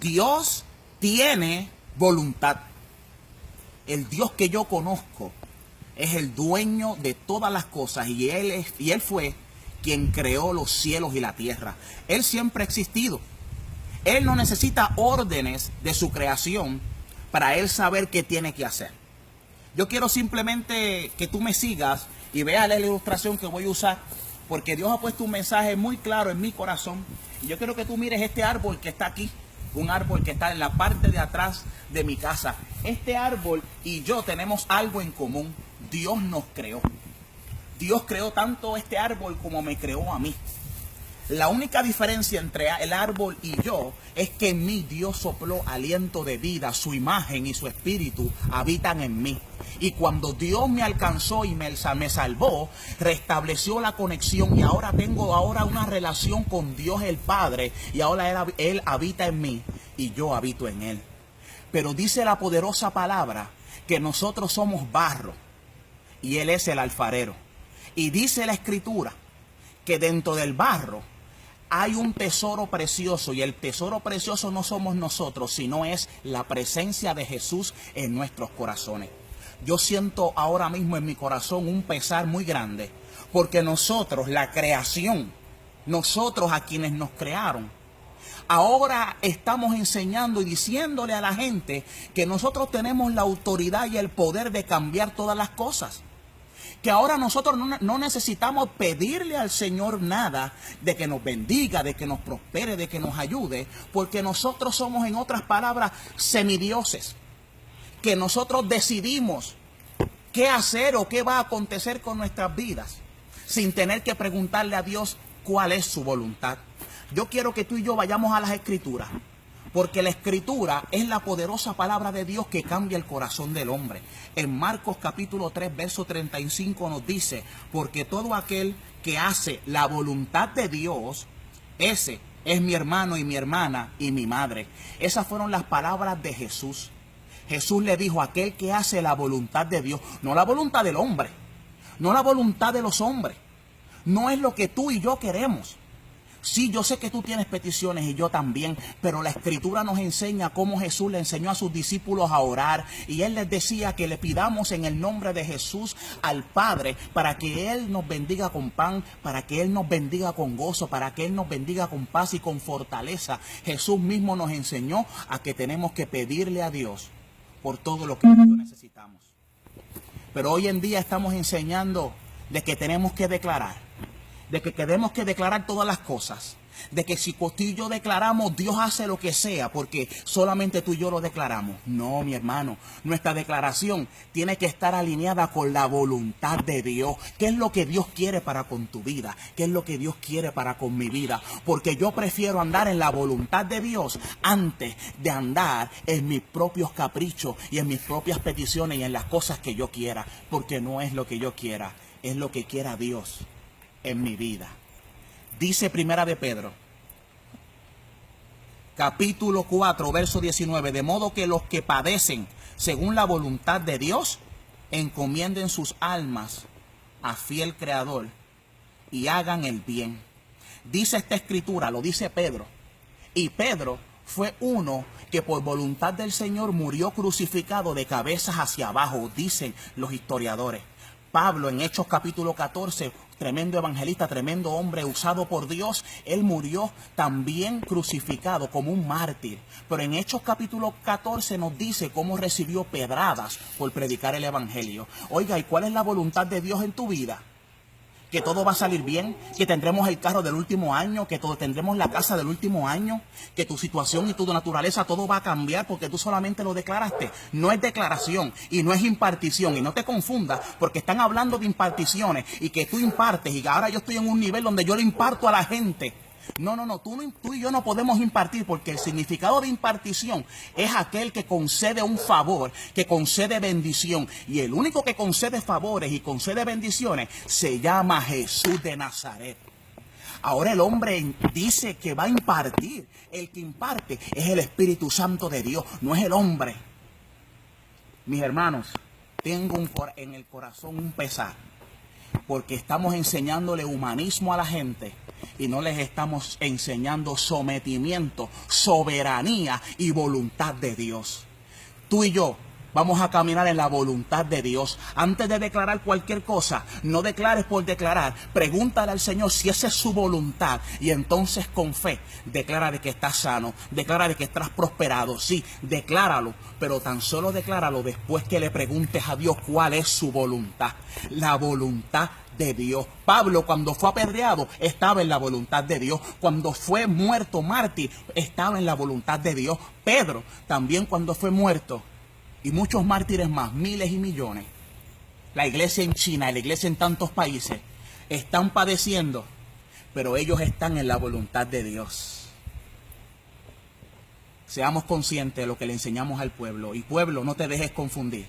Dios tiene voluntad. El Dios que yo conozco es el dueño de todas las cosas y Él fue quien creó los cielos y la tierra. Él siempre ha existido. Él no necesita órdenes de su creación para Él saber qué tiene que hacer. Yo quiero simplemente que tú me sigas y veas la ilustración que voy a usar, porque Dios ha puesto un mensaje muy claro en mi corazón. Y yo quiero que tú mires este árbol que está aquí, un árbol que está en la parte de atrás de mi casa. Este árbol y yo tenemos algo en común. Dios nos creó. Dios creó tanto este árbol como me creó a mí. La única diferencia entre el árbol y yo es que en mí Dios sopló aliento de vida, su imagen y su espíritu habitan en mí. Y cuando Dios me alcanzó y me salvó, restableció la conexión y ahora tengo una relación con Dios el Padre y ahora Él habita en mí y yo habito en Él. Pero dice la poderosa palabra que nosotros somos barro y Él es el alfarero. Y dice la Escritura que dentro del barro hay un tesoro precioso y el tesoro precioso no somos nosotros, sino es la presencia de Jesús en nuestros corazones. Yo siento ahora mismo en mi corazón un pesar muy grande porque nosotros, la creación, nosotros a quienes nos crearon, ahora estamos enseñando y diciéndole a la gente que nosotros tenemos la autoridad y el poder de cambiar todas las cosas. Que ahora nosotros no necesitamos pedirle al Señor nada de que nos bendiga, de que nos prospere, de que nos ayude, porque nosotros somos, en otras palabras, semidioses. Que nosotros decidimos qué hacer o qué va a acontecer con nuestras vidas, sin tener que preguntarle a Dios cuál es su voluntad. Yo quiero que tú y yo vayamos a las Escrituras, porque la Escritura es la poderosa palabra de Dios que cambia el corazón del hombre. En Marcos capítulo 3, verso 35 nos dice, porque todo aquel que hace la voluntad de Dios, ese es mi hermano y mi hermana y mi madre. Esas fueron las palabras de Jesús. Jesús le dijo, aquel que hace la voluntad de Dios, no la voluntad del hombre, no la voluntad de los hombres, no es lo que tú y yo queremos. Sí, yo sé que tú tienes peticiones y yo también, pero la Escritura nos enseña cómo Jesús le enseñó a sus discípulos a orar y Él les decía que le pidamos en el nombre de Jesús al Padre para que Él nos bendiga con pan, para que Él nos bendiga con gozo, para que Él nos bendiga con paz y con fortaleza. Jesús mismo nos enseñó a que tenemos que pedirle a Dios por todo lo que necesitamos. Pero hoy en día estamos enseñando de que tenemos que declarar, de que tenemos que declarar todas las cosas, de que si tú y yo declaramos, Dios hace lo que sea, porque solamente tú y yo lo declaramos. No, mi hermano, nuestra declaración tiene que estar alineada con la voluntad de Dios. ¿Qué es lo que Dios quiere para con tu vida? ¿Qué es lo que Dios quiere para con mi vida? Porque yo prefiero andar en la voluntad de Dios antes de andar en mis propios caprichos y en mis propias peticiones y en las cosas que yo quiera, porque no es lo que yo quiera, es lo que quiera Dios en mi vida. Dice Primera de Pedro, capítulo 4, verso 19, de modo que los que padecen según la voluntad de Dios, encomienden sus almas a fiel Creador y hagan el bien. Dice esta Escritura, lo dice Pedro, y Pedro fue uno que por voluntad del Señor murió crucificado de cabezas hacia abajo, dicen los historiadores. Pablo en Hechos capítulo 14, tremendo evangelista, tremendo hombre usado por Dios, él murió también crucificado como un mártir. Pero en Hechos capítulo 14 nos dice cómo recibió pedradas por predicar el evangelio. Oiga, ¿y cuál es la voluntad de Dios en tu vida? Que todo va a salir bien, que tendremos el carro del último año, que tendremos la casa del último año, que tu situación y tu naturaleza todo va a cambiar porque tú solamente lo declaraste. No es declaración y no es impartición. Y no te confundas porque están hablando de imparticiones y que tú impartes y ahora yo estoy en un nivel donde yo le imparto a la gente. No, tú y yo no podemos impartir porque el significado de impartición es aquel que concede un favor, que concede bendición. Y el único que concede favores y concede bendiciones se llama Jesús de Nazaret. Ahora el hombre dice que va a impartir. El que imparte es el Espíritu Santo de Dios, no es el hombre. Mis hermanos, tengo en el corazón un pesar porque estamos enseñándole humanismo a la gente y no les estamos enseñando sometimiento, soberanía y voluntad de Dios. Tú y yo vamos a caminar en la voluntad de Dios. Antes de declarar cualquier cosa, no declares por declarar. Pregúntale al Señor si esa es su voluntad. Y entonces con fe, declara de que estás sano. Declara de que estás prosperado. Sí, decláralo. Pero tan solo decláralo después que le preguntes a Dios cuál es su voluntad. La voluntad de Dios. Pablo, cuando fue apedreado, estaba en la voluntad de Dios. Cuando fue muerto mártir, estaba en la voluntad de Dios. Pedro, también cuando fue muerto, y muchos mártires más, miles y millones. La iglesia en China, la iglesia en tantos países, están padeciendo, pero ellos están en la voluntad de Dios. Seamos conscientes de lo que le enseñamos al pueblo. Y pueblo, no te dejes confundir.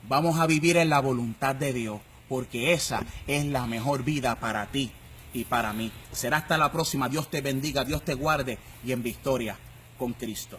Vamos a vivir en la voluntad de Dios, porque esa es la mejor vida para ti y para mí. Será hasta la próxima. Dios te bendiga, Dios te guarde y en victoria con Cristo.